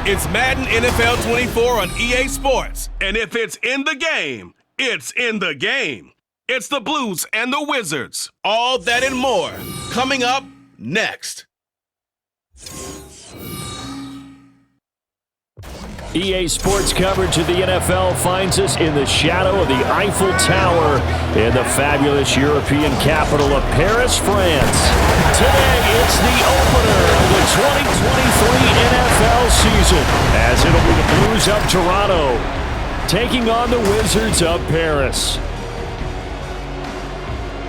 It's Madden NFL 24 on EA Sports. And if it's in the game, it's in the game. It's the Blues and the Wizards. All that and more. Coming up next. EA Sports coverage of the NFL finds us in the shadow of the Eiffel Tower in the fabulous European capital of Paris, France. Today, it's the opener of the 2023 NFL season, as it'll be the Blues of Toronto taking on the Wizards of Paris.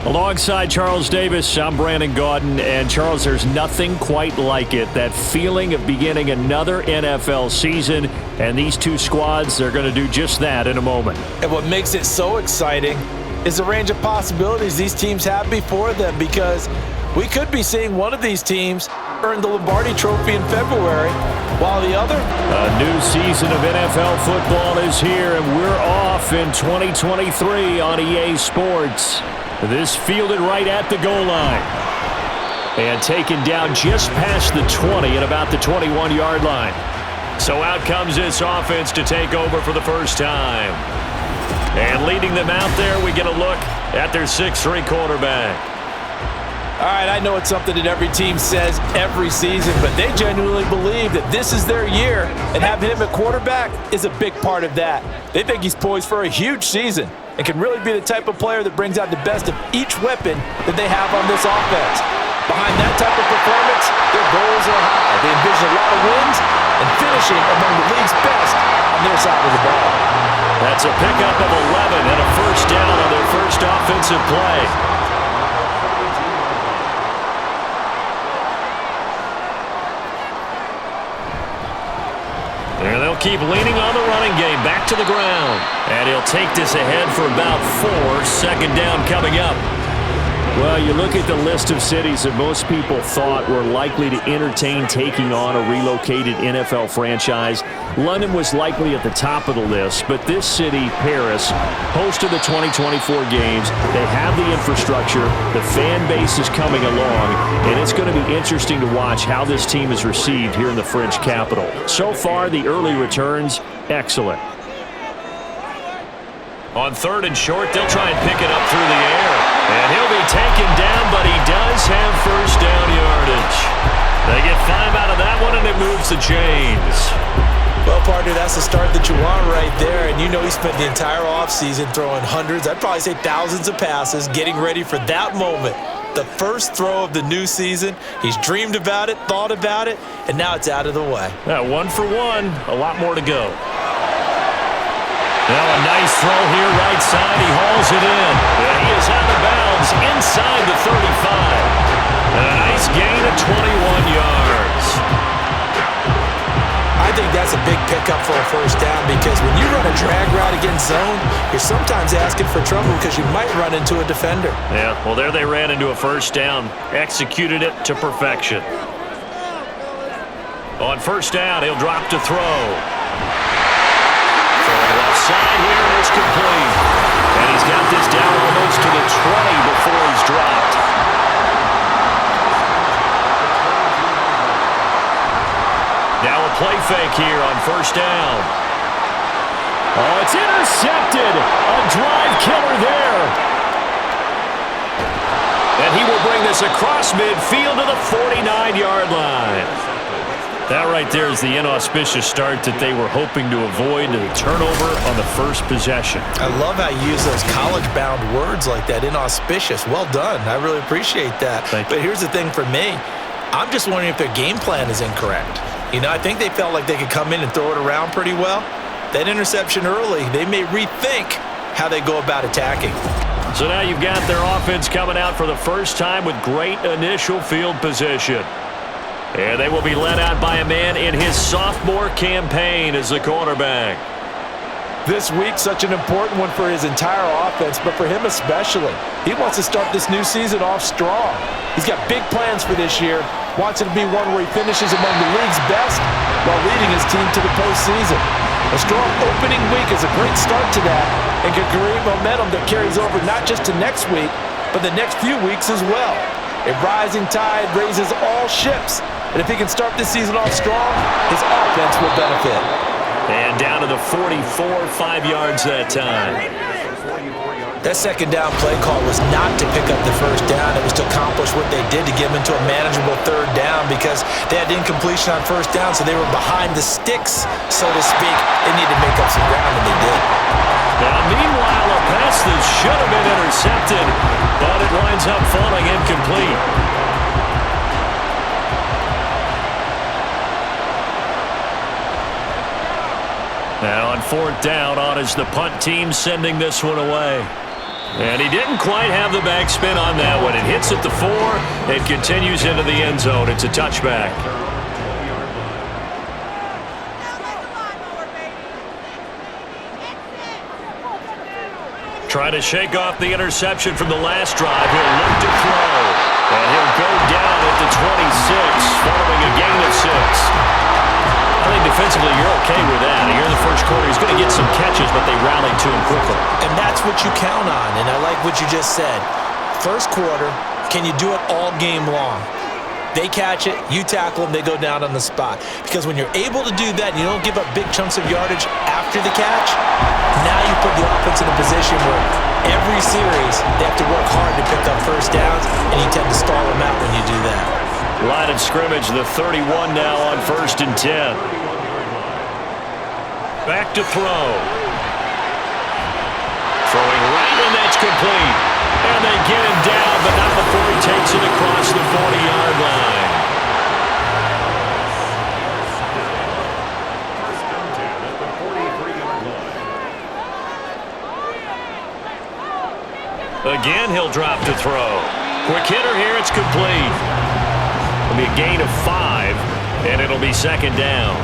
Alongside Charles Davis, I'm Brandon Gaudin, and Charles, there's nothing quite like it. That feeling of beginning another NFL season, and these two squads, they're going to do just that in a moment. And what makes it so exciting is the range of possibilities these teams have before them, because we could be seeing one of these teams earn the Lombardi Trophy in February, while the other... A new season of NFL football is here, and we're off in 2023 on EA Sports. This fielded right at the goal line. And taken down just past the 20 at about the 21-yard line. So out comes this offense to take over for the first time. And leading them out there, we get a look at their 6'3" quarterback. All right, I know it's something that every team says every season, but they genuinely believe that this is their year, and having him at quarterback is a big part of that. They think he's poised for a huge season and can really be the type of player that brings out the best of each weapon that they have on this offense. Behind that type of performance, their goals are high. They envision a lot of wins and finishing among the league's best on their side of the ball. That's a pickup of 11 and a first down on their first offensive play. And they'll keep leaning on the running game, back to the ground. And he'll take this ahead for about 4. Second down coming up. Well, you look at the list of cities that most people thought were likely to entertain taking on a relocated NFL franchise. London was likely at the top of the list, but this city, Paris, host of the 2024 games, they have the infrastructure, the fan base is coming along, and it's going to be interesting to watch how this team is received here in the French capital. So far, the early returns, excellent. On third and short, they'll try and pick it up through the air. And he'll be taken down, but he does have first down yardage. They get 5 out of that one, and it moves the chains. Well, partner, that's the start that you want right there. And you know he spent the entire offseason throwing hundreds, I'd probably say thousands of passes, getting ready for that moment. The first throw of the new season. He's dreamed about it, thought about it, and now it's out of the way. 1 for 1, a lot more to go. Now a nice throw here right side. He hauls it in. And he is out of bounds inside the 35. And a nice gain of 21 yards. I think that's a big pickup for a first down, because when you run a drag route against zone, you're sometimes asking for trouble because you might run into a defender. Yeah, well, there they ran into a first down. Executed it to perfection. On first down, he'll drop to throw. Side here, and it's complete. And he's got this down almost to the 20 before he's dropped. Now a play fake here on first down. Oh, it's intercepted. A drive killer there. And he will bring this across midfield to the 49-yard line. That right there is the inauspicious start that they were hoping to avoid, the turnover on the first possession. I love how you use those college-bound words like that, inauspicious. Well done. I really appreciate that. But here's the thing for me. I'm just wondering if their game plan is incorrect. You know, I think they felt like they could come in and throw it around pretty well. That interception early, they may rethink how they go about attacking. So now you've got their offense coming out for the first time with great initial field position. And they will be led out by a man in his sophomore campaign as the quarterback. This week, such an important one for his entire offense, but for him especially. He wants to start this new season off strong. He's got big plans for this year. Wants it to be one where he finishes among the league's best while leading his team to the postseason. A strong opening week is a great start to that and can create momentum that carries over not just to next week, but the next few weeks as well. A rising tide raises all ships. And if he can start this season off strong, his offense will benefit. And down to the 44, 5 yards that time. That second down play call was not to pick up the first down. It was to accomplish what they did to get them into a manageable third down because they had incompletion on first down, so they were behind the sticks, so to speak. They needed to make up some ground, and they did. Now, meanwhile, a pass that should have been intercepted, but it winds up falling incomplete. Now on fourth down, on is the punt team sending this one away. And he didn't quite have the backspin on that one. It hits at the 4. It continues into the end zone. It's a touchback. Trying to shake off the interception from the last drive. He'll look to throw. And he'll go down at the 26, following a gain of 6. I think defensively you're okay with that. Here in the first quarter, he's going to get some catches, but they rallied to him quickly. And that's what you count on, and I like what you just said. First quarter, can you do it all game long? They catch it, you tackle them, they go down on the spot. Because when you're able to do that and you don't give up big chunks of yardage after the catch, now you put the offense in a position where every series they have to work hard to pick up first downs, and you tend to stall them out when you do that. Line of scrimmage, the 31 now on 1st and 10. Back to throw. Throwing right, and that's complete. And they get him down, but not before he takes it across the 40-yard line. Again, he'll drop to throw. Quick hitter here, it's complete. It'll be a gain of 5, and it'll be second down.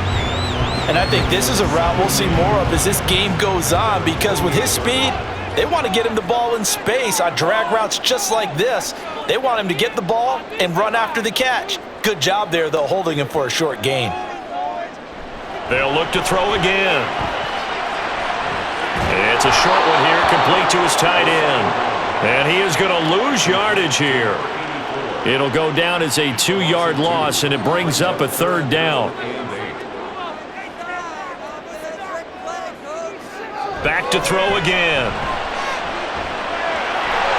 And I think this is a route we'll see more of as this game goes on because with his speed, they want to get him the ball in space on drag routes just like this. They want him to get the ball and run after the catch. Good job there, though, holding him for a short gain. They'll look to throw again. It's a short one here, complete to his tight end. And he is going to lose yardage here. It'll go down as a 2-yard loss, and it brings up a third down. Back to throw again.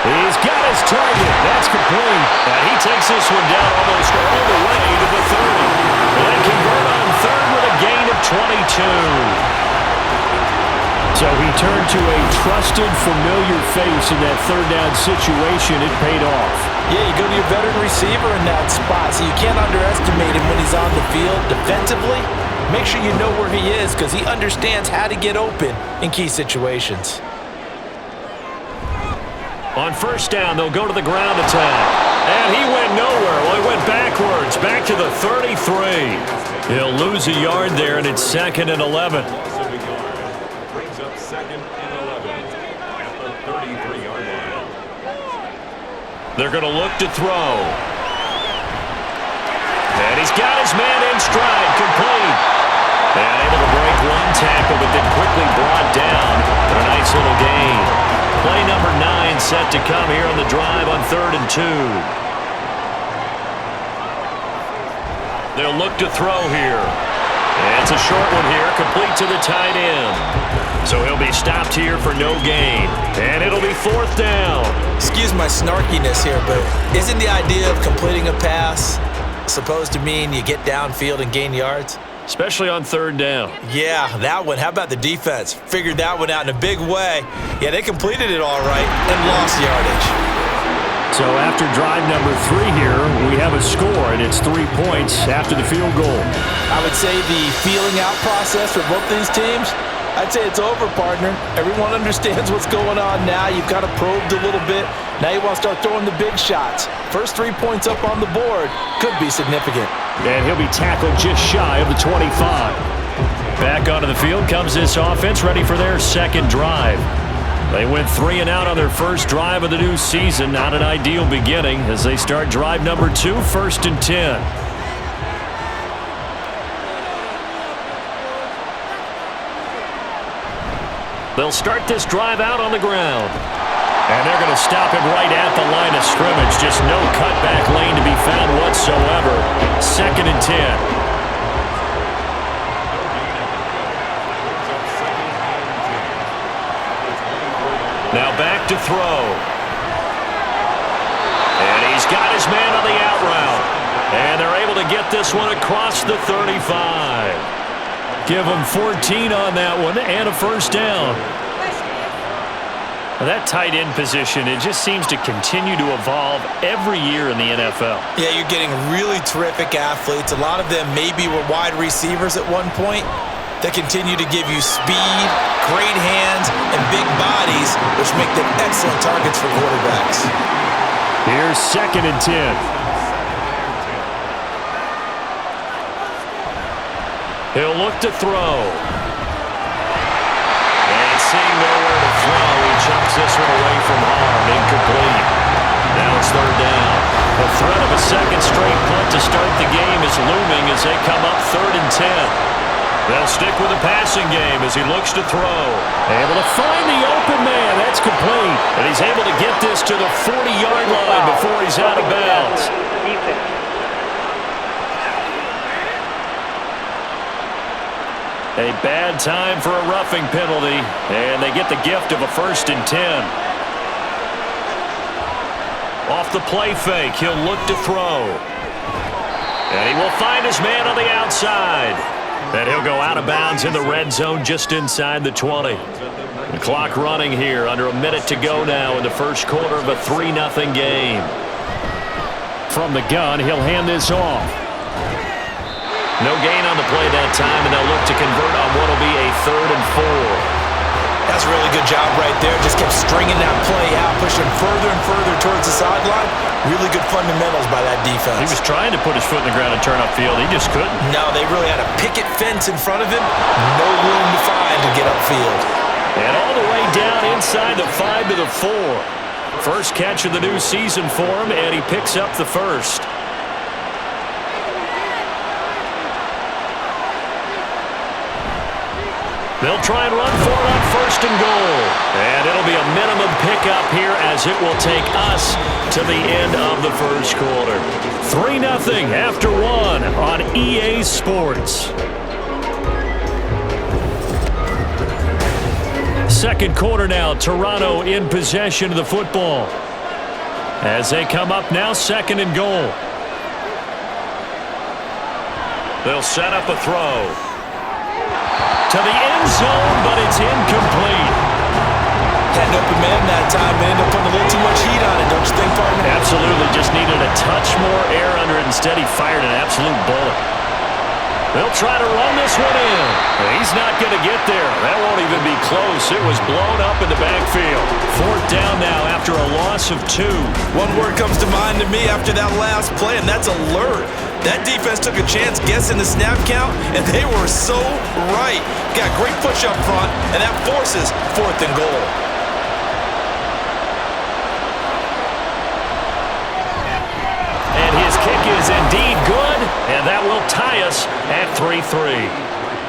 He's got his target. That's complete. And he takes this one down almost all the way to the 30. And they convert on third with a gain of 22. So he turned to a trusted, familiar face in that third down situation. It paid off. Yeah, you go to your veteran receiver in that spot, so you can't underestimate him when he's on the field defensively. Make sure you know where he is because he understands how to get open in key situations. On first down, they'll go to the ground attack. And he went nowhere. Well, he went backwards, back to the 33. He'll lose a yard there, and it's 2nd and 11. Brings up 2nd and 11 at the 33-yard line. They're going to look to throw. And he's got his man in stride, complete. And able to break one tackle, but then quickly brought down for a nice little gain. Play number 9 set to come here on the drive on 3rd and 2. They'll look to throw here. And it's a short one here, complete to the tight end. So he'll be stopped here for no gain. And it'll be 4th down. Excuse my snarkiness here, but isn't the idea of completing a pass supposed to mean you get downfield and gain yards? Especially on 3rd down. Yeah, that one. How about the defense? Figured that one out in a big way. Yeah, they completed it all right and lost yardage. So after drive number 3 here, we have a score, and it's 3 points after the field goal. I would say the feeling out process for both these teams, I'd say it's over, partner. Everyone understands what's going on now. You've kind of probed a little bit. Now you want to start throwing the big shots. First 3 points up on the board could be significant. And he'll be tackled just shy of the 25. Back onto the field comes this offense, ready for their second drive. They went 3 and out on their first drive of the new season. Not an ideal beginning as they start drive number 2, 1st and 10. They'll start this drive out on the ground. And they're going to stop him right at the line of scrimmage. Just no cutback lane to be found whatsoever. 2nd and 10. Now back to throw. And he's got his man on the out route. And they're able to get this one across the 35. Give him 14 on that one and a first down. That tight end position, it just seems to continue to evolve every year in the NFL. Yeah, you're getting really terrific athletes. A lot of them maybe were wide receivers at one point. They continue to give you speed, great hands, and big bodies, which make them excellent targets for quarterbacks. Here's 2nd and 10. He'll look to throw. And seeing nowhere to throw, he chucks this one away from harm. Incomplete. Now it's 3rd down. The threat of a second straight punt to start the game is looming as they come up 3rd and 10. They'll stick with the passing game as he looks to throw. Able to find the open man. That's complete. And he's able to get this to the 40-yard line before he's out of bounds. A bad time for a roughing penalty, and they get the gift of a 1st and 10. Off the play fake, he'll look to throw. And he will find his man on the outside. And he'll go out of bounds in the red zone just inside the 20. The clock running here, under a minute to go now in the first quarter of a 3-0 game. From the gun, he'll hand this off. No gain on the play that time, and they'll look to convert on what will be a 3rd and 4. That's a really good job right there. Just kept stringing that play out, pushing further and further towards the sideline. Really good fundamentals by that defense. He was trying to put his foot in the ground and turn upfield. He just couldn't. No, they really had a picket fence in front of him. No room to find to get upfield. And all the way down inside the 5 to the 4. First catch of the new season for him, and he picks up the first. They'll try and run for it on 1st and goal. And it'll be a minimum pickup here as it will take us to the end of the first quarter. 3-0 after 1 on EA Sports. Second quarter now, Toronto in possession of the football. As they come up now, 2nd and goal. They'll set up a throw. To the end zone, but it's incomplete. Had an open man that time and ended up putting a little too much heat on it, don't you think, partner? Absolutely. Just needed a touch more air under it. Instead, he fired an absolute bullet. They'll try to run this one in. He's not going to get there. That won't even be close. It was blown up in the backfield. 4th down now after a loss of 2. One word comes to mind to me after that last play, and that's alert. That defense took a chance guessing the snap count, and they were so right. Got great push up front, and that forces 4th and goal. And his kick is indeed good, and that will tie us at 3-3.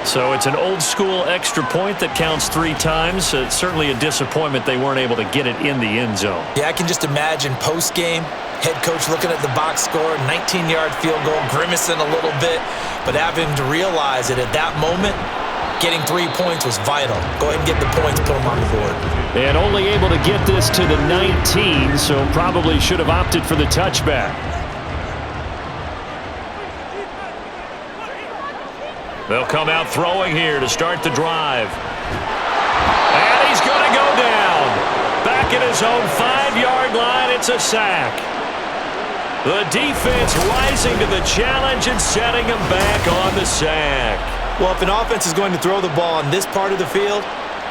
So it's an old-school extra point that counts 3 times. It's certainly a disappointment they weren't able to get it in the end zone. Yeah, I can just imagine post-game, head coach looking at the box score, 19-yard field goal, grimacing a little bit, but having to realize that at that moment, getting 3 points was vital. Go ahead and get the points, put them on the board. And only able to get this to the 19, so probably should have opted for the touchback. They'll come out throwing here to start the drive. And he's going to go down. Back at his own 5-yard line, it's a sack. The defense rising to the challenge and setting him back on the sack. Well, if an offense is going to throw the ball on this part of the field,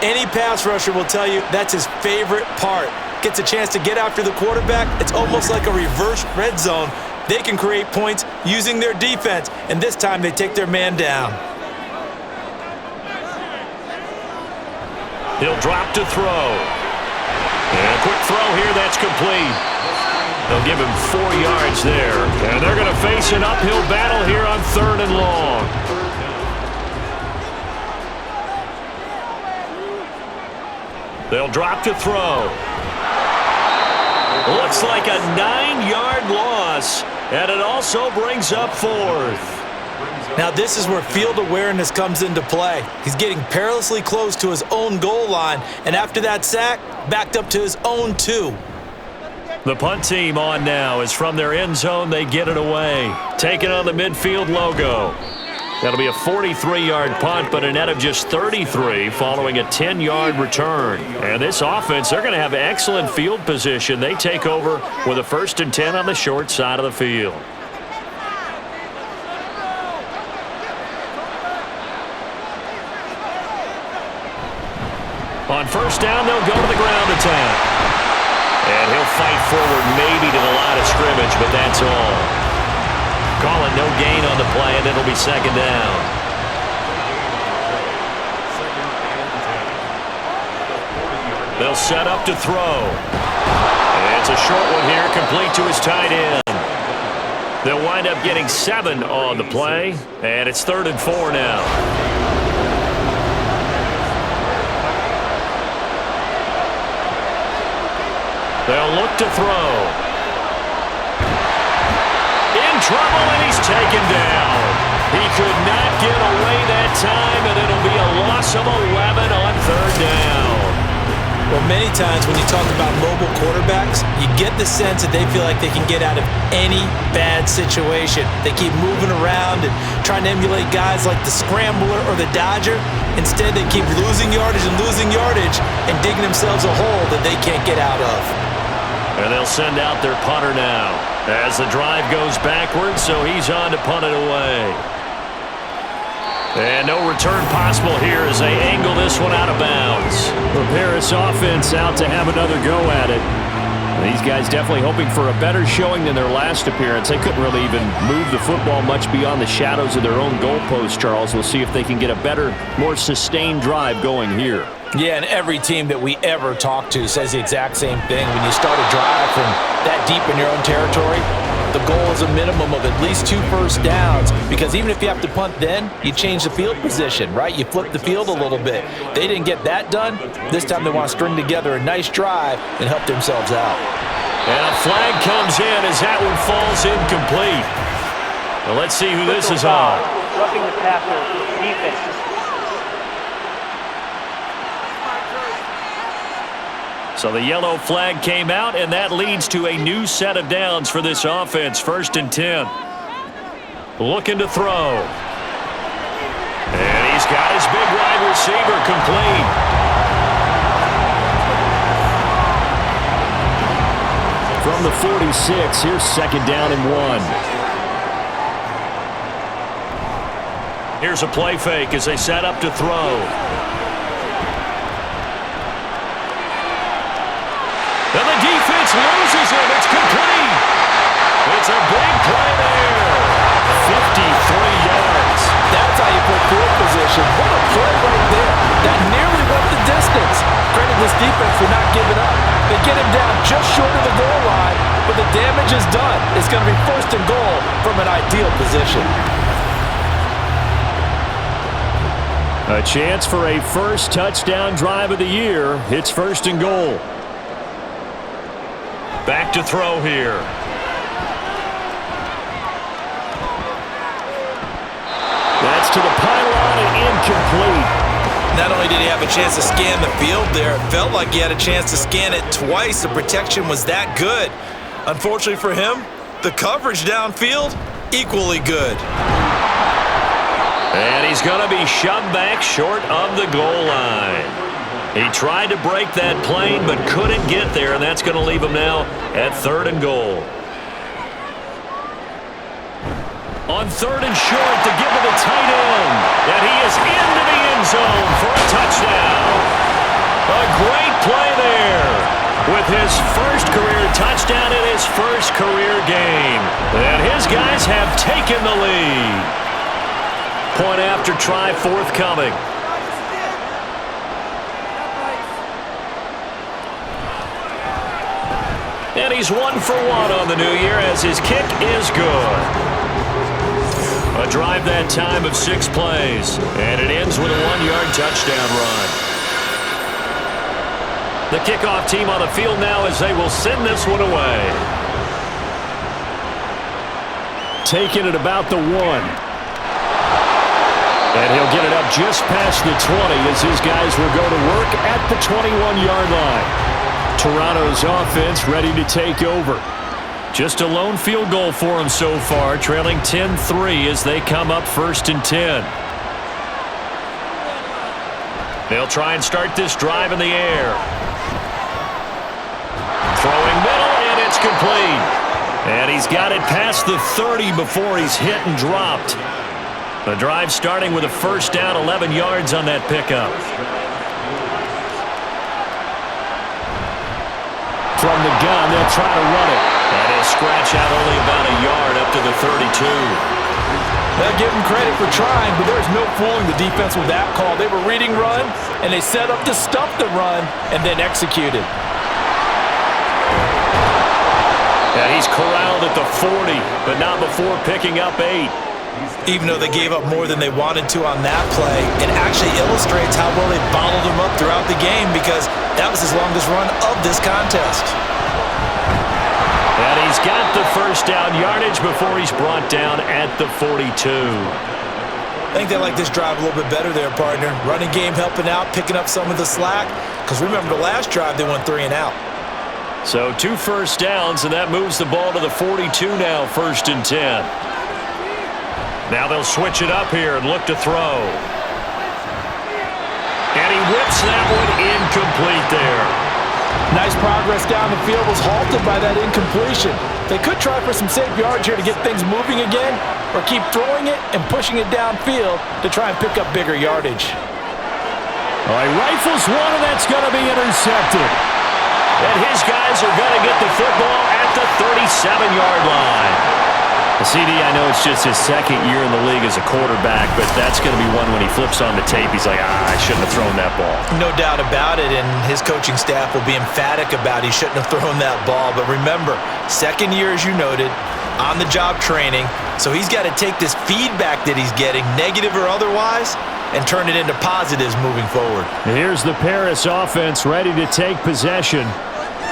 any pass rusher will tell you that's his favorite part. Gets a chance to get after the quarterback. It's almost like a reverse red zone. They can create points using their defense, and this time they take their man down. He'll drop to throw. And a quick throw here, that's complete. They'll give him 4 yards there. And they're going to face an uphill battle here on 3rd and long. They'll drop to throw. Looks like a 9-yard loss, and it also brings up 4th. Now this is where field awareness comes into play. He's getting perilously close to his own goal line, and after that sack, backed up to his own 2. The punt team on now is from their end zone. They get it away. Taking on the midfield logo. That'll be a 43-yard punt, but a net of just 33 following a 10-yard return. And this offense, they're going to have excellent field position. They take over with a 1st and 10 on the short side of the field. On 1st down, they'll go to the ground attack. And he'll fight forward maybe to the line of scrimmage, but that's all. Call it no gain on the play, and it'll be 2nd down. They'll set up to throw. And it's a short one here, complete to his tight end. They'll wind up getting 7 on the play, and it's 3rd and 4 now. They'll look to throw. In trouble, and he's taken down. He could not get away that time, and it'll be a loss of 11 on 3rd down. Well, many times when you talk about mobile quarterbacks, you get the sense that they feel like they can get out of any bad situation. They keep moving around and trying to emulate guys like the scrambler or the dodger. Instead, they keep losing yardage and digging themselves a hole that they can't get out of. And they'll send out their punter now as the drive goes backwards, so he's on to punt it away. And no return possible here as they angle this one out of bounds. The Paris offense out to have another go at it. These guys definitely hoping for a better showing than their last appearance. They couldn't really even move the football much beyond the shadows of their own goalpost, Charles. We'll see if they can get a better, more sustained drive going here. Yeah, and every team that we ever talk to says the exact same thing. When you start a drive from that deep in your own territory, the goal is a minimum of at least 2 first downs, because even if you have to punt then, you change the field position, right? You flip the field a little bit. They didn't get that done. This time they want to string together a nice drive and help themselves out. And a flag comes in as that one falls incomplete. Well, let's see who this is on. Roughing the passer defense. So the yellow flag came out, and that leads to a new set of downs for this offense. 1st and 10. Looking to throw. And he's got his big wide receiver complete. From the 46, here's 2nd down and 1. Here's a play fake as they set up to throw. And the defense loses him. It's complete. It's a big play there. 53 yards. That's how you put field position. What a play right there. That nearly went the distance. Credit this defense for not giving up. They get him down just short of the goal line, but the damage is done. It's going to be 1st and goal from an ideal position. A chance for a first touchdown drive of the year. It's 1st and goal. Back to throw here. That's to the pylon and incomplete. Not only did he have a chance to scan the field there, it felt like he had a chance to scan it twice. The protection was that good. Unfortunately for him, the coverage downfield, equally good. And he's going to be shoved back short of the goal line. He tried to break that plane but couldn't get there, and that's going to leave him now at 3rd and goal. On 3rd and short to give to the tight end, and he is into the end zone for a touchdown. A great play there with his first career touchdown in his first career game. And his guys have taken the lead. Point after try forthcoming. And he's 1 for 1 on the new year as his kick is good. A drive that time of 6 plays, and it ends with a 1-yard touchdown run. The kickoff team on the field now as they will send this one away. Taking it about the 1. And he'll get it up just past the 20 as his guys will go to work at the 21-yard line. Toronto's offense ready to take over. Just a lone field goal for them so far, trailing 10-3 as they come up 1st and 10. They'll try and start this drive in the air. Throwing middle, and it's complete. And he's got it past the 30 before he's hit and dropped. The drive starting with a first down, 11 yards on that pickup. From the gun, they'll try to run it. And he'll scratch out only about a yard up to the 32. They'll give him credit for trying, but there's no fooling the defense with that call. They were reading run, and they set up to stuff the run and then executed. And he's corralled at the 40, but not before picking up 8. Even though they gave up more than they wanted to on that play, it actually illustrates how well they bottled him up throughout the game because that was his longest run of this contest. And he's got the first down yardage before he's brought down at the 42. I think they like this drive a little bit better there, partner. Running game helping out, picking up some of the slack. Because remember the last drive, they went 3 and out. So 2 first downs, and that moves the ball to the 42 now, 1st and 10. Now they'll switch it up here and look to throw. And he whips that one incomplete there. Nice progress down the field, was halted by that incompletion. They could try for some safe yards here to get things moving again, or keep throwing it and pushing it downfield to try and pick up bigger yardage. All right, rifles one, and that's going to be intercepted. And his guys are going to get the football at the 37-yard line. CD, I know it's just his 2nd year in the league as a quarterback, but that's going to be one when he flips on the tape. He's like, I shouldn't have thrown that ball. No doubt about it, and his coaching staff will be emphatic about he shouldn't have thrown that ball. But remember, 2nd year, as you noted, on-the-job training, so he's got to take this feedback that he's getting, negative or otherwise, and turn it into positives moving forward. Here's the Paris offense ready to take possession.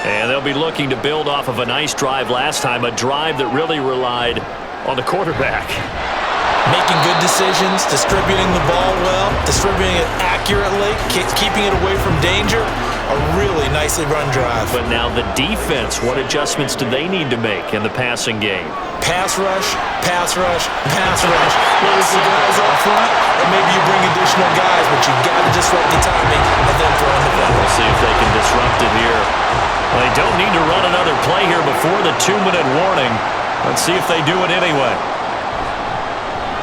And they'll be looking to build off of a nice drive last time, a drive that really relied on the quarterback. Making good decisions, distributing the ball well, distributing it accurately, keeping it away from danger. A really nicely run drive. But now the defense, what adjustments do they need to make in the passing game? Pass rush, pass rush, pass rush. Whether it's the guys up front, or maybe you bring additional guys, but you got to disrupt the timing and then throw in the ball. We'll see if they can disrupt it here. Well, they don't need to run another play here before the 2-minute warning. Let's see if they do it anyway.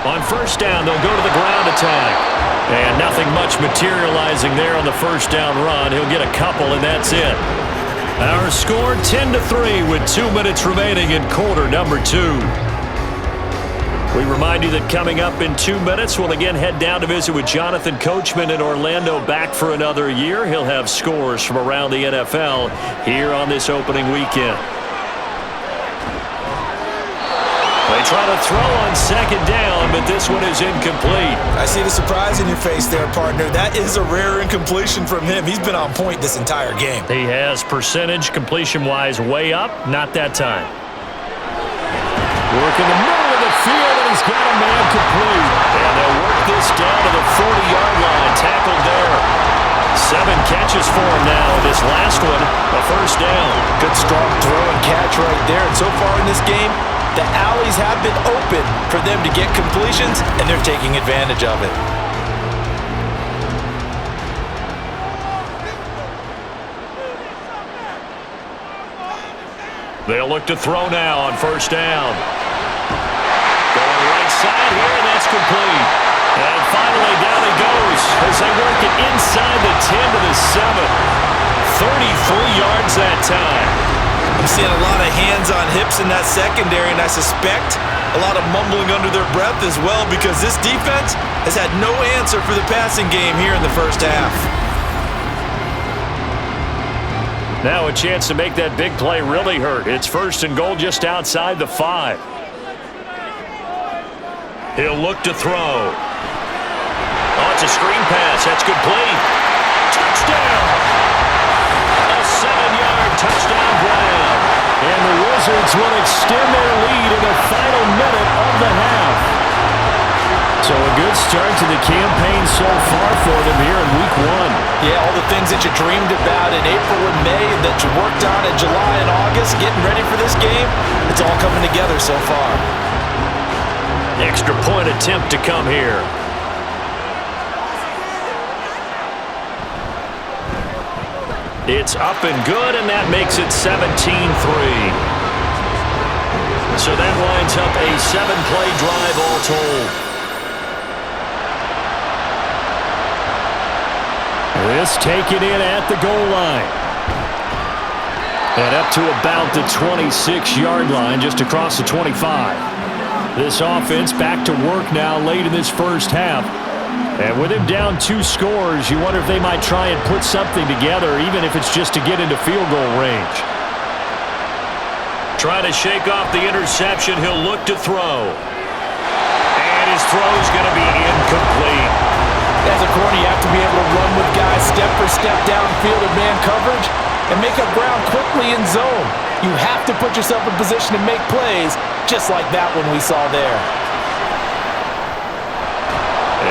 On first down, they'll go to the ground attack. And nothing much materializing there on the first down run. He'll get a couple, and that's it. Our score 10-3 with 2 minutes remaining in quarter number 2. We remind you that coming up in 2 minutes, we'll again head down to visit with Jonathan Coachman in Orlando, back for another year. He'll have scores from around the NFL here on this opening weekend. They try to throw on 2nd down, but this one is incomplete. I see the surprise in your face there, partner. That is a rare incompletion from him. He's been on point this entire game. He has percentage completion-wise way up, not that time. Work in the middle of the field, and he's got a man complete. And they'll work this down to the 40-yard line, tackled there. 7 catches for him now. This last one, a first down. Good strong throw and catch right there. And so far in this game, the alleys have been open for them to get completions, and they're taking advantage of it. They'll look to throw now on first down. Going right side here, and that's complete. And finally, down he goes as they work it inside the 10 to the 7. 33 yards that time. I'm seeing a lot of hands on hips in that secondary, and I suspect a lot of mumbling under their breath as well because this defense has had no answer for the passing game here in the first half. Now a chance to make that big play really hurt. It's 1st and goal just outside the 5. He'll look to throw. Oh, it's a screen pass. That's complete. Touchdown! Wizards will extend their lead in the final minute of the half. So a good start to the campaign so far for them here in Week 1. Yeah, all the things that you dreamed about in April and May that you worked on in July and August, getting ready for this game, it's all coming together so far. Extra point attempt to come here. It's up and good, and that makes it 17-3. So that lines up a 7-play drive all told. This taken in at the goal line. And up to about the 26-yard line, just across the 25. This offense back to work now late in this first half. And with him down 2 scores, you wonder if they might try and put something together, even if it's just to get into field goal range. Trying to shake off the interception, he'll look to throw. And his throw's going to be incomplete. As a corner, you have to be able to run with guys step for step downfield in man coverage and make up ground quickly in zone. You have to put yourself in position to make plays, just like that one we saw there.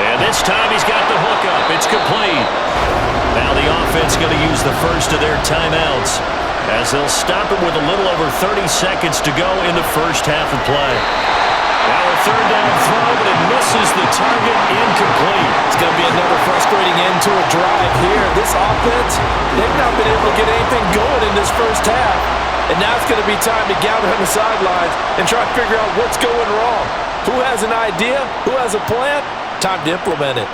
And this time he's got the hook up. It's complete. Now the offense going to use the first of their timeouts as they'll stop it with a little over 30 seconds to go in the first half of play. Now a third down throw, but it misses the target, incomplete. It's going to be another frustrating end to a drive here. This offense, they've not been able to get anything going in this first half. And now it's going to be time to gather on the sidelines and try to figure out what's going wrong. Who has an idea? Who has a plan? Time to implement it.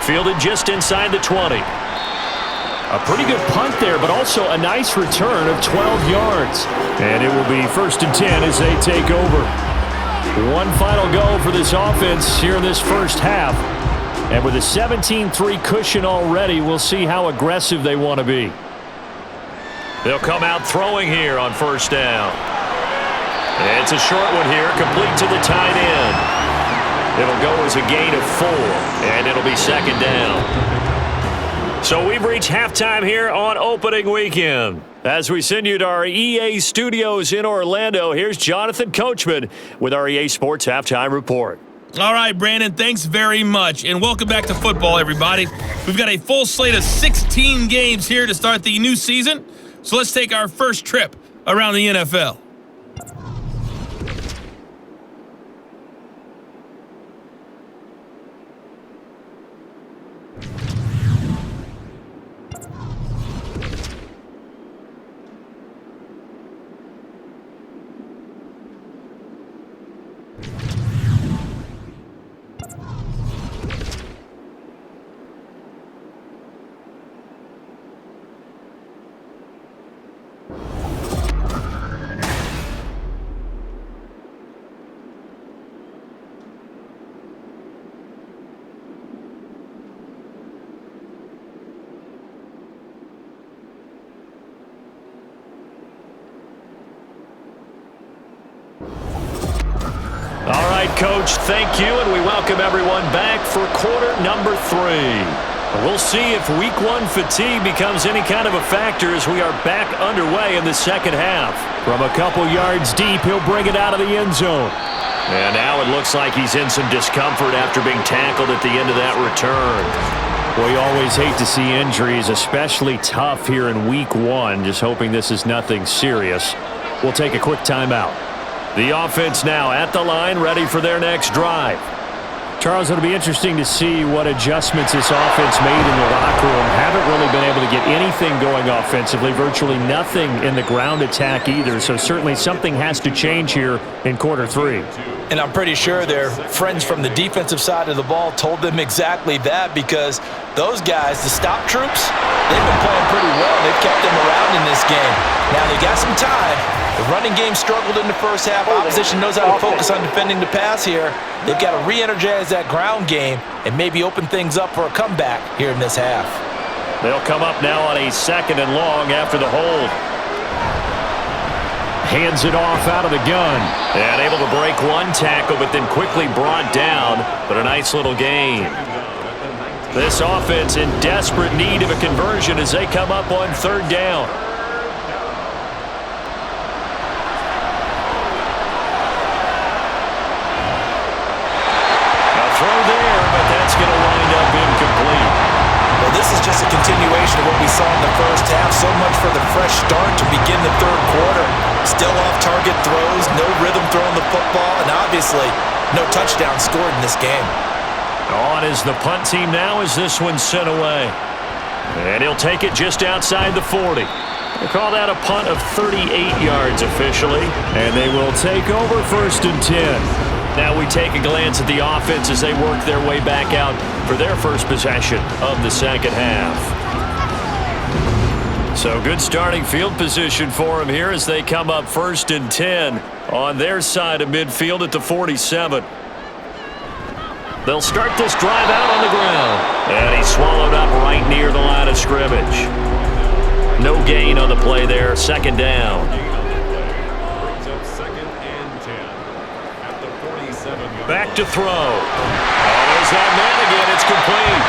Fielded just inside the 20. A pretty good punt there, but also a nice return of 12 yards. And it will be 1st and 10 as they take over. One final go for this offense here in this first half. And with a 17-3 cushion already, we'll see how aggressive they want to be. They'll come out throwing here on first down. It's a short one here, complete to the tight end. It'll go as a gain of 4, and it'll be 2nd down. So we've reached halftime here on opening weekend. As we send you to our EA studios in Orlando, here's Jonathan Coachman with our EA Sports Halftime Report. All right, Brandon, thanks very much, and welcome back to football, everybody. We've got a full slate of 16 games here to start the new season, so let's take our first trip around the NFL. All right, Coach, thank you, and we welcome everyone back for quarter number 3. We'll see if Week 1 fatigue becomes any kind of a factor as we are back underway in the second half. From a couple yards deep, he'll bring it out of the end zone. And now it looks like he's in some discomfort after being tackled at the end of that return. Well, you always hate to see injuries, especially tough here in Week 1. Just hoping this is nothing serious. We'll take a quick timeout. The offense now at the line, ready for their next drive. Charles, it'll be interesting to see what adjustments this offense made in the locker room. Haven't really been able to get anything going offensively, virtually nothing in the ground attack either, so certainly something has to change here in quarter 3. And I'm pretty sure their friends from the defensive side of the ball told them exactly that, because those guys, the stop troops, they've been playing pretty well. They've kept them around in this game. Now they got some time. The running game struggled in the first half. Opposition knows how to focus on defending the pass here. They've got to re-energize that ground game and maybe open things up for a comeback here in this half. They'll come up now on a 2nd and long after the hold. Hands it off out of the gun. And able to break one tackle, but then quickly brought down. But a nice little gain. This offense in desperate need of a conversion as they come up on 3rd down. a continuation of what we saw in the first half. So much for the fresh start to begin the third quarter. Still off-target throws, no rhythm throwing the football, and obviously no touchdown scored in this game. On is the punt team now as this one's sent away. And he'll take it just outside the 40. They call that a punt of 38 yards officially. And they will take over 1st and 10. Now we take a glance at the offense as they work their way back out for their first possession of the second half. So good starting field position for them here as they come up 1st and 10 on their side of midfield at the 47. They'll start this drive out on the ground. And he's swallowed up right near the line of scrimmage. No gain on the play there, 2nd down. Back to throw. Oh, there's that man again. It's complete.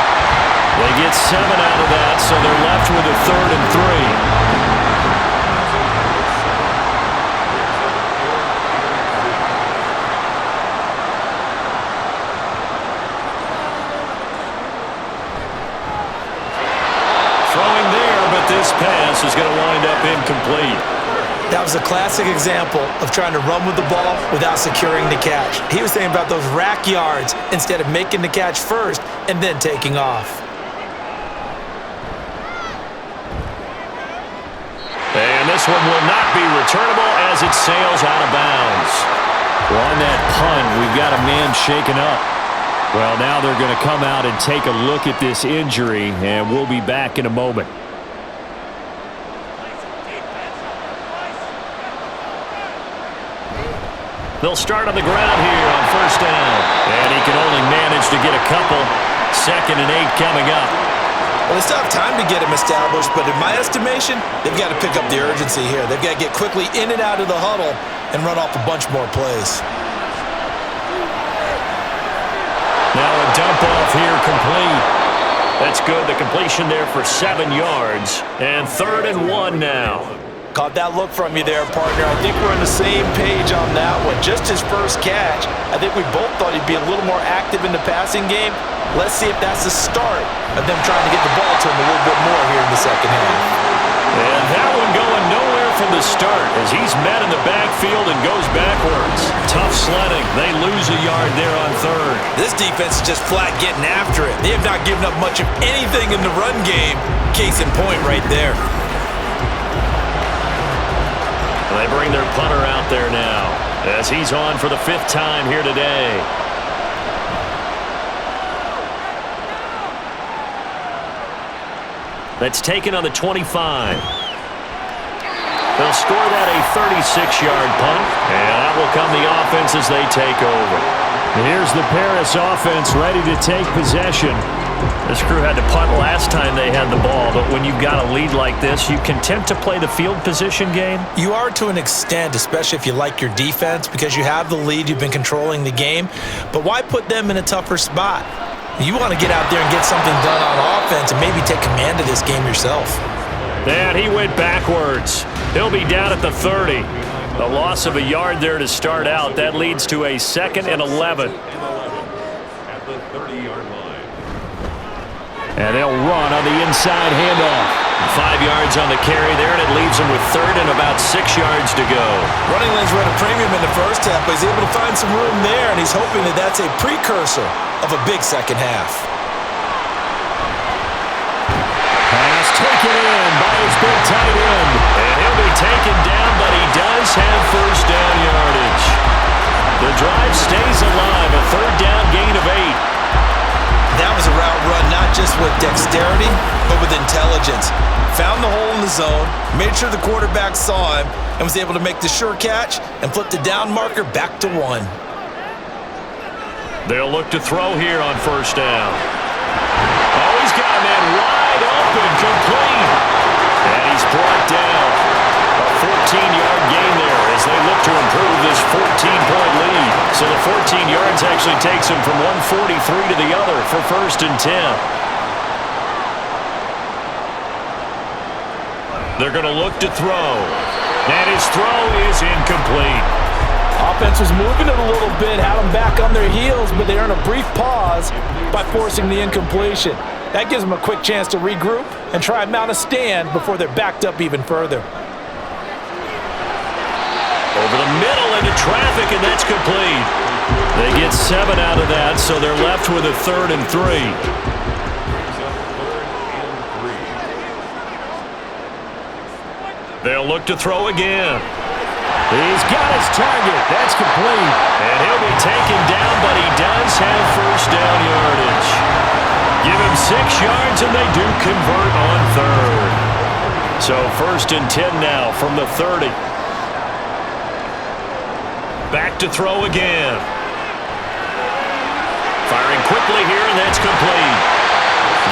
They get 7 out of that, so they're left with a 3rd and 3. Throwing there, but this pass is going to wind up incomplete. That was a classic example of trying to run with the ball without securing the catch. He was thinking about those rack yards instead of making the catch first and then taking off. And this one will not be returnable as it sails out of bounds. Well, on that punt, we've got a man shaken up. Well, now they're going to come out and take a look at this injury, and we'll be back in a moment. They'll start on the ground here on 1st down. And he can only manage to get a couple. 2nd and 8 coming up. Well, they still have time to get him established, but in my estimation, they've got to pick up the urgency here. They've got to get quickly in and out of the huddle and run off a bunch more plays. Now a dump off here complete. That's good. The completion there for 7 yards. And 3rd and 1 now. Caught that look from you there, partner. I think we're on the same page on that one. Just his first catch. I think we both thought he'd be a little more active in the passing game. Let's see if that's the start of them trying to get the ball to him a little bit more here in the second half. And that one going nowhere from the start as he's met in the backfield and goes backwards. Tough sledding. They lose a yard there on 3rd. This defense is just flat getting after it. They have not given up much of anything in the run game. Case in point right there. They bring their punter out there now as he's on for the 5th time here today. That's taken on the 25. They'll score that a 36-yard punt, and that will come the offense as they take over. Here's the Paris offense ready to take possession. This crew had to punt last time they had the ball, but when you've got a lead like this, you can tend to play the field position game. You are to an extent, especially if you like your defense, because you have the lead, you've been controlling the game. But why put them in a tougher spot? You want to get out there and get something done on offense and maybe take command of this game yourself. And he went backwards. He'll be down at the 30. A loss of a yard there to start out. That leads to a 2nd and 11. At the 30-yard line. And they'll run on the inside handoff. 5 yards on the carry there, and it leaves them with 3rd and about 6 yards to go. Running lanes were at a premium in the first half, but he's able to find some room there, and he's hoping that that's a precursor of a big second half. Pass taken in by his big tight end. And he'll be taken down, but he does have 1st down yardage. The drive stays alive, a 3rd down gain of 8. That was a route run not just with dexterity, but with intelligence. Found the hole in the zone, made sure the quarterback saw him, and was able to make the sure catch and flip the down marker back to 1. They'll look to throw here on 1st down. Oh, he's got a man wide open, complete. And he's brought down. A 14-yard gain there as they look to improve this 14-point lead. So the 14 yards actually takes him from 143 to the other for 1st and 10. They're going to look to throw. And his throw is incomplete. Offense was moving it a little bit, had them back on their heels, but but they earn a brief pause by forcing the incompletion. That gives them a quick chance to regroup and try and mount a stand before they're backed up even further. Over the middle into traffic, and that's complete. They get 7 out of that, so they're left with a 3rd and 3. They'll look to throw again. He's got his target. That's complete. And he'll be taken down, but he does have first down yardage. Give him 6 yards, and they do convert on 3rd. So 1st and 10 now from the 30. Back to throw again. Firing quickly here, and that's complete.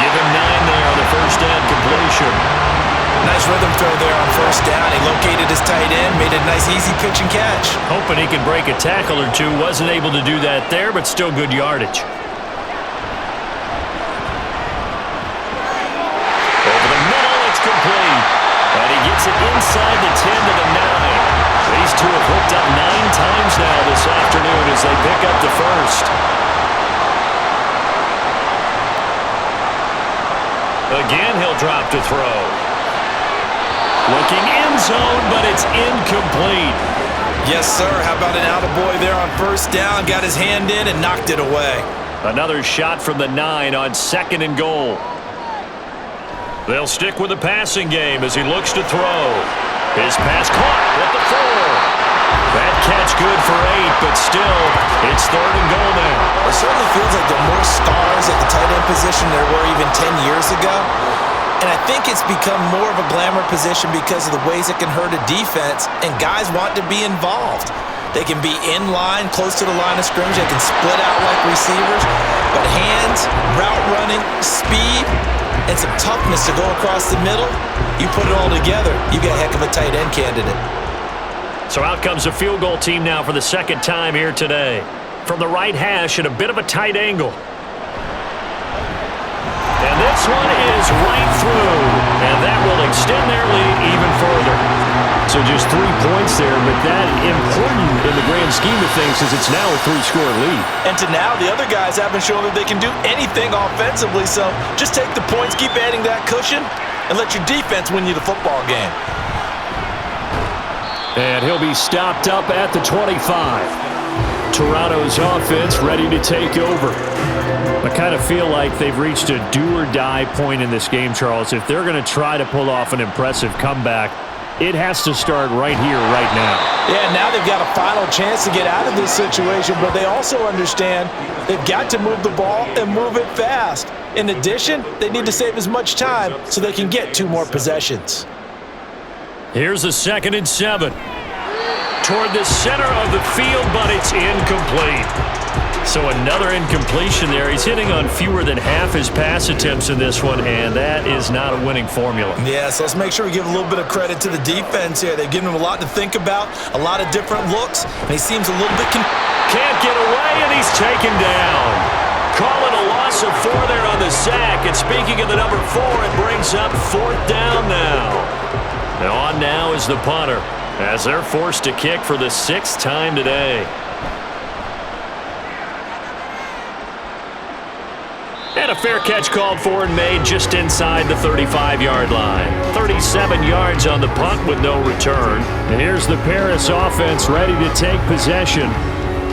Give him 9 there on the first down completion. Nice rhythm throw there on first down. He located his tight end, made a nice easy pitch and catch. Hoping he can break a tackle or two. Wasn't able to do that there, but still good yardage. Over the middle, it's complete. And he gets it inside the 10 to the 9. These two have hooked up 9 times now this afternoon as they pick up the first. Again, he'll drop to throw. Looking end zone, but it's incomplete. Yes, sir. How about an attaboy there on first down? Got his hand in and knocked it away. Another shot from the 9 on 2nd and goal. They'll stick with the passing game as he looks to throw. His pass caught at the 4. That catch good for 8, but still, it's 3rd and goal now. It certainly feels like there are more stars at the tight end position than there were even 10 years ago. And I think it's become more of a glamour position because of the ways it can hurt a defense, and guys want to be involved. They can be in line, close to the line of scrimmage. They can split out like receivers. But hands, route running, speed, and some toughness to go across the middle, you put it all together, you got a heck of a tight end candidate. So out comes a field goal team now for the 2nd time here today. From the right hash at a bit of a tight angle. And this one is right through. And that will extend their lead even further. So just 3 points there, but that important in the grand scheme of things as it's now a 3-score lead. And to now, the other guys haven't shown that they can do anything offensively, so just take the points, keep adding that cushion, and let your defense win you the football game. And he'll be stopped up at the 25. Toronto's offense ready to take over. I kind of feel like they've reached a do-or-die point in this game, Charles. If they're going to try to pull off an impressive comeback, it has to start right here, right now. Yeah, now they've got a final chance to get out of this situation, but they also understand they've got to move the ball and move it fast. In addition, they need to save as much time so they can get 2 more possessions. Here's a 2nd and 7. Toward the center of the field, but it's incomplete. So another incompletion there. He's hitting on fewer than half his pass attempts in this one, and that is not a winning formula. Yeah, so let's make sure we give a little bit of credit to the defense here. They've given him a lot to think about, a lot of different looks, and he seems a little bit... Can't get away, and he's taken down. Calling a loss of 4 there on the sack, and speaking of the number 4, it brings up 4th down now. Now on now is the punter, as they're forced to kick for the 6th time today. And a fair catch called for and made just inside the 35-yard line. 37 yards on the punt with no return. And here's the Paris offense ready to take possession.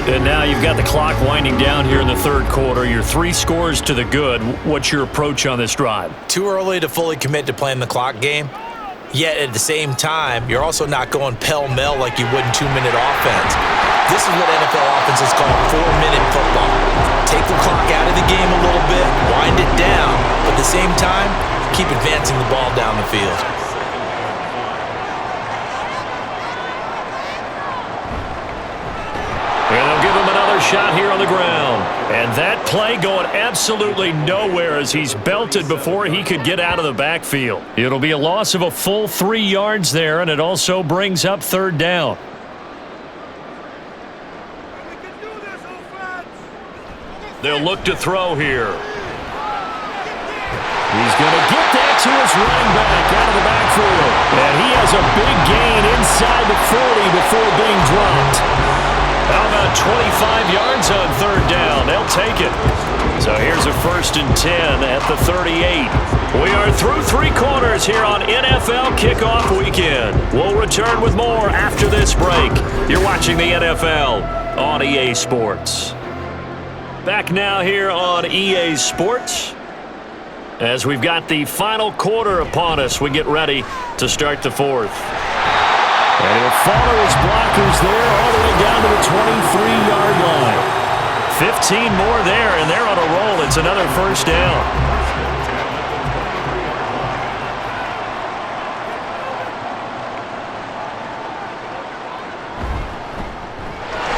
And now you've got the clock winding down here in the 3rd quarter. You're 3 scores to the good. What's your approach on this drive? Too early to fully commit to playing the clock game. Yet at the same time, you're also not going pell-mell like you would in 2-minute offense. This is what NFL offenses call 4-minute football. Take the clock out of the game a little bit, wind it down, but at the same time, keep advancing the ball down the field. And they'll give him another shot here on the ground. And that play going absolutely nowhere as he's belted before he could get out of the backfield. It'll be a loss of a full 3 yards there, and it also brings up 3rd down. They'll look to throw here. He's going to get that to his running back out of the backfield. And he has a big gain inside the 40 before being dropped. How about 25 yards on 3rd down? They'll take it. So here's a 1st and 10 at the 38. We are through 3 quarters here on NFL Kickoff Weekend. We'll return with more after this break. You're watching the NFL on EA Sports. Back now here on EA Sports. As we've got the final quarter upon us, we get ready to start the 4th. And he'll follow his blockers there all the way down to the 23-yard line. 15 more there, and they're on a roll. It's another 1st down.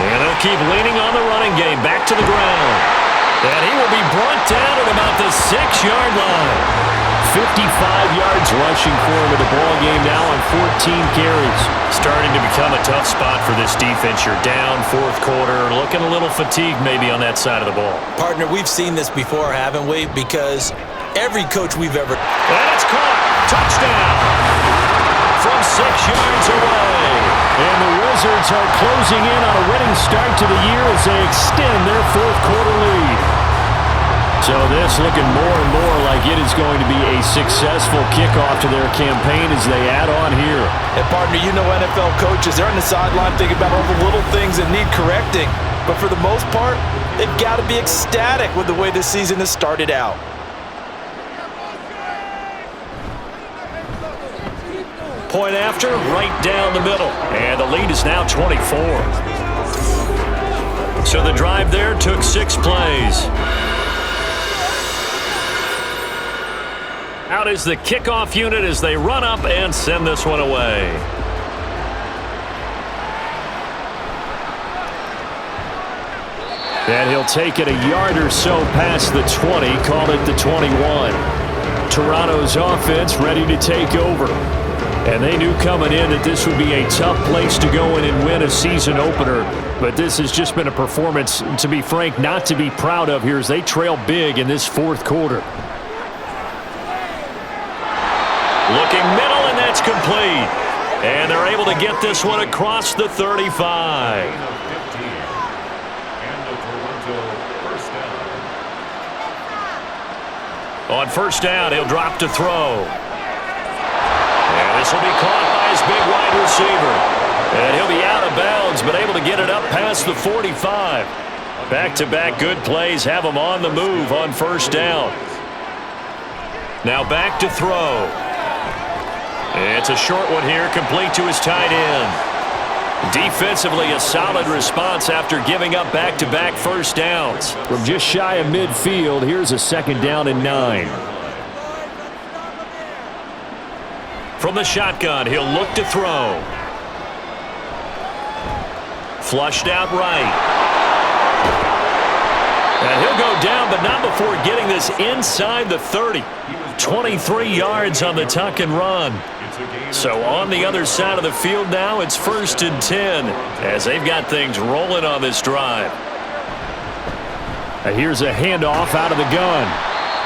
And they'll keep leaning on the running game. Back to the ground. And he will be brought down at about the 6-yard line. 55 yards rushing for him in the ball game now on 14 carries. Starting to become a tough spot for this defense. You're down 4th quarter, looking a little fatigued maybe on that side of the ball. Partner, we've seen this before, haven't we? Because every coach we've ever... And it's caught. Touchdown. From 6 yards away. And the Wizards are closing in on a winning start to the year as they extend their 4th quarter lead. So this looking more and more like it is going to be a successful kickoff to their campaign as they add on here. And partner, you know NFL coaches, they're on the sideline thinking about all the little things that need correcting. But for the most part, they've got to be ecstatic with the way this season has started out. Point after, right down the middle. And the lead is now 24. So the drive there took 6 plays. Out is the kickoff unit as they run up and send this one away. And he'll take it a yard or so past the 20, call it the 21. Toronto's offense ready to take over. And they knew coming in that this would be a tough place to go in and win a season opener. But this has just been a performance, to be frank, not to be proud of here as they trail big in this 4th quarter. Looking middle, and that's complete. And they're able to get this one across the 35. On 1st down, he'll drop to throw. And this will be caught by his big wide receiver. And he'll be out of bounds, but able to get it up past the 45. Back-to-back good plays have him on the move on 1st down. Now back to throw. It's a short one here, complete to his tight end. Defensively, a solid response after giving up back-to-back 1st downs. From just shy of midfield, here's a 2nd down and 9. From the shotgun, he'll look to throw. Flushed out right. And he'll go down, but not before getting this inside the 30. 23 yards on the tuck and run. So on the other side of the field now, it's 1st and 10 as they've got things rolling on this drive. Here's a handoff out of the gun.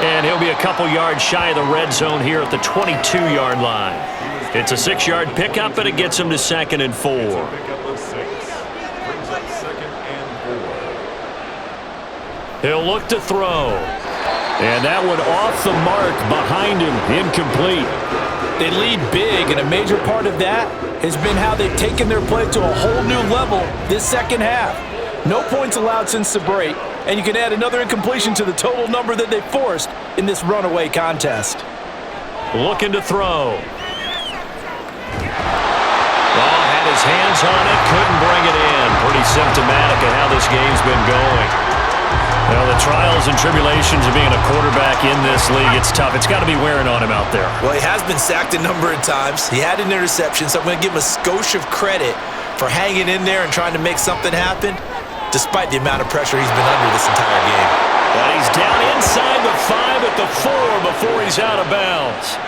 And he'll be a couple yards shy of the red zone here at the 22-yard line. It's a 6-yard pickup, and it gets him to 2nd and 4. He'll look to throw. And that one off the mark behind him, incomplete. They lead big, and a major part of that has been how they've taken their play to a whole new level this 2nd half. No points allowed since the break, and you can add another incompletion to the total number that they forced in this runaway contest. Looking to throw. Well, had his hands on it, couldn't bring it in. Pretty symptomatic of how this game's been going. Well, the trials and tribulations of being a quarterback in this league, it's tough. It's got to be wearing on him out there. Well, he has been sacked a number of times. He had an interception, so I'm going to give him a skosh of credit for hanging in there and trying to make something happen, despite the amount of pressure he's been under this entire game. But he's down inside the 5 at the 4 before he's out of bounds.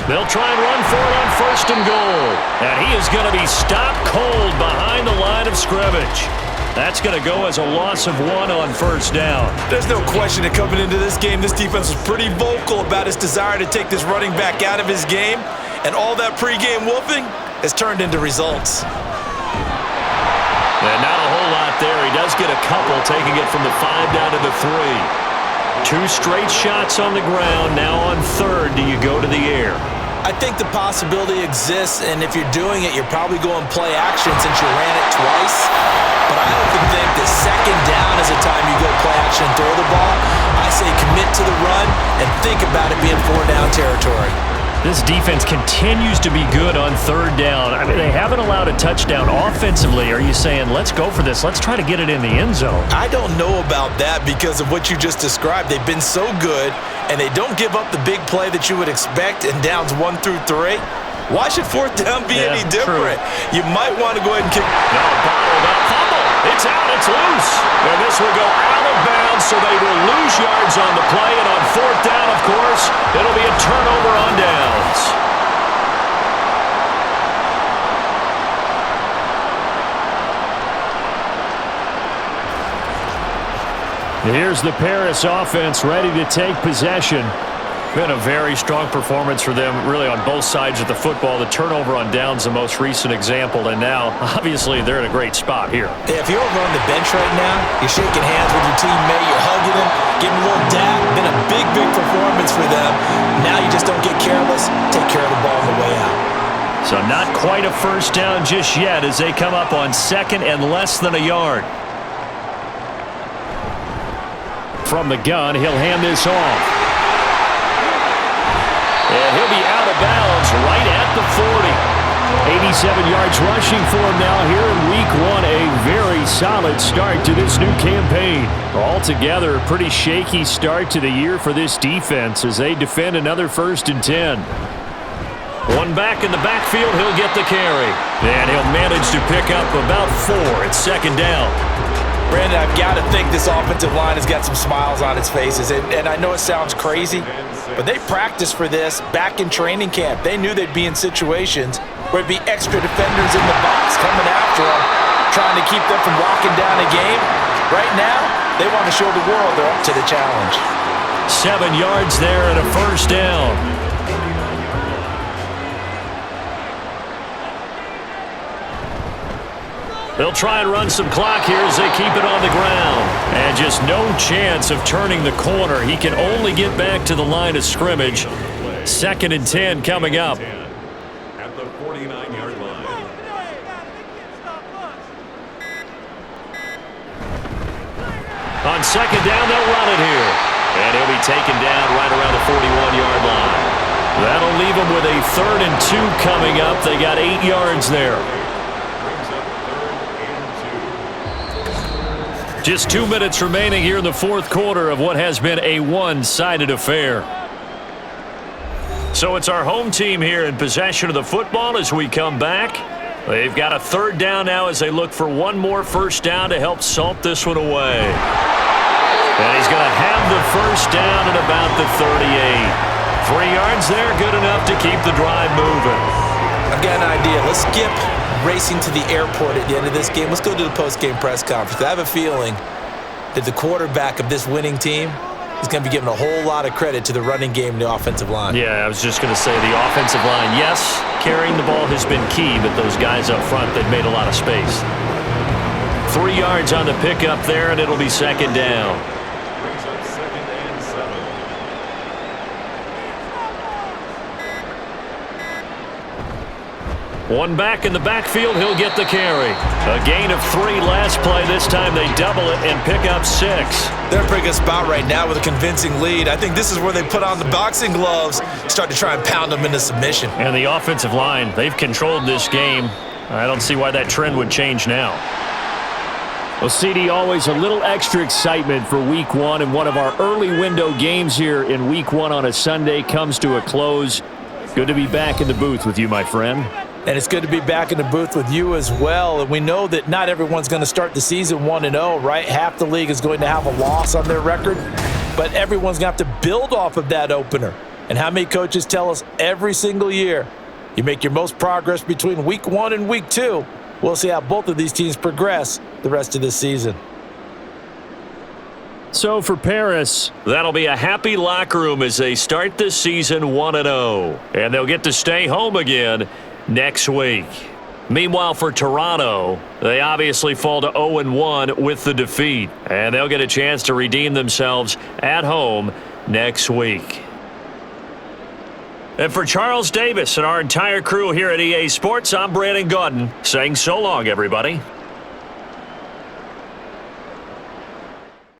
They'll try and run for it on 1st and goal. And he is going to be stopped cold behind the line of scrimmage. That's going to go as a loss of 1 on 1st down. There's no question that coming into this game, this defense was pretty vocal about his desire to take this running back out of his game. And all that pregame woofing has turned into results. And not a whole lot there. He does get a couple, taking it from the 5 down to the 3. 2 straight shots on the ground. Now on 3rd, do you go to the air? I think the possibility exists, and if you're doing it, you're probably going play action since you ran it twice. But I often think that 2nd down is the time you go play action and throw the ball. I say commit to the run and think about it being 4-down territory. This defense continues to be good on 3rd down. I mean, they haven't allowed a touchdown offensively. Are you saying, let's go for this, let's try to get it in the end zone? I don't know about that because of what you just described. They've been so good, and they don't give up the big play that you would expect in downs 1 through 3. Why should 4th down be any different? True. You might want to go ahead and kick. No, bottled up. Fumble. It's out. It's loose. And this will go out of bounds, so they will lose yards on the play. And on 4th down, of course, it'll be a turnover on downs. Here's the Paris offense ready to take possession. Been a very strong performance for them, really, on both sides of the football. The turnover on downs, the most recent example, and now, obviously, they're in a great spot here. Yeah, if you're over on the bench right now, you're shaking hands with your teammate, you're hugging him, giving a little dap. Been a big, big performance for them. Now you just don't get careless. Take care of the ball on the way out. So not quite a 1st down just yet as they come up on 2nd and less than a yard. From the gun, he'll hand this off. And he'll be out of bounds right at the 40. 87 yards rushing for him now here in Week 1. A very solid start to this new campaign. Altogether, a pretty shaky start to the year for this defense as they defend another 1st and 10. One back in the backfield, he'll get the carry. And he'll manage to pick up about 4 at 2nd down. Brandon, I've got to think this offensive line has got some smiles on its faces. And I know it sounds crazy, but they practiced for this back in training camp. They knew they'd be in situations where it'd be extra defenders in the box coming after them, trying to keep them from locking down a game. Right now, they want to show the world they're up to the challenge. 7 yards there and a 1st down. They'll try and run some clock here as they keep it on the ground. And just no chance of turning the corner. He can only get back to the line of scrimmage. 2nd and 10 coming up. At the 49-yard line. On 2nd down, they'll run it here. And he'll be taken down right around the 41-yard line. That'll leave them with a 3rd and 2 coming up. They got 8 yards there. Just 2 minutes remaining here in the 4th quarter of what has been a one-sided affair. So it's our home team here in possession of the football as we come back. They've got a 3rd down now as they look for one more 1st down to help salt this one away. And he's going to have the 1st down at about the 38. 3 yards there, good enough to keep the drive moving. I've got an idea. Let's skip racing to the airport at the end of this game. Let's go to the post-game press conference. I have a feeling that the quarterback of this winning team is going to be given a whole lot of credit to the running game and the offensive line. Yeah, I was just going to say the offensive line, yes, carrying the ball has been key, but those guys up front, they've made a lot of space. 3 yards on the pickup there, and it'll be 2nd down. Brings up 2nd and 7. One back in the backfield, he'll get the carry. A gain of 3 last play. This time they double it and pick up 6. They're in a pretty good spot right now with a convincing lead. I think this is where they put on the boxing gloves, start to try and pound them into submission. And the offensive line, they've controlled this game. I don't see why that trend would change now. Well, CD, always a little extra excitement for Week 1, and one of our early window games here in Week 1 on a Sunday comes to a close. Good to be back in the booth with you, my friend. And it's good to be back in the booth with you as well. And we know that not everyone's going to start the season 1-0, right? Half the league is going to have a loss on their record, but everyone's going to have to build off of that opener. And how many coaches tell us every single year, you make your most progress between Week 1 and Week 2. We'll see how both of these teams progress the rest of this season. So for Paris, that'll be a happy locker room as they start this season 1-0. And they'll get to stay home again next week. Meanwhile, for Toronto, they obviously fall to 0-1 with the defeat, and they'll get a chance to redeem themselves at home next week. And for Charles Davis and our entire crew here at EA Sports, I'm Brandon Gaudin saying so long, everybody.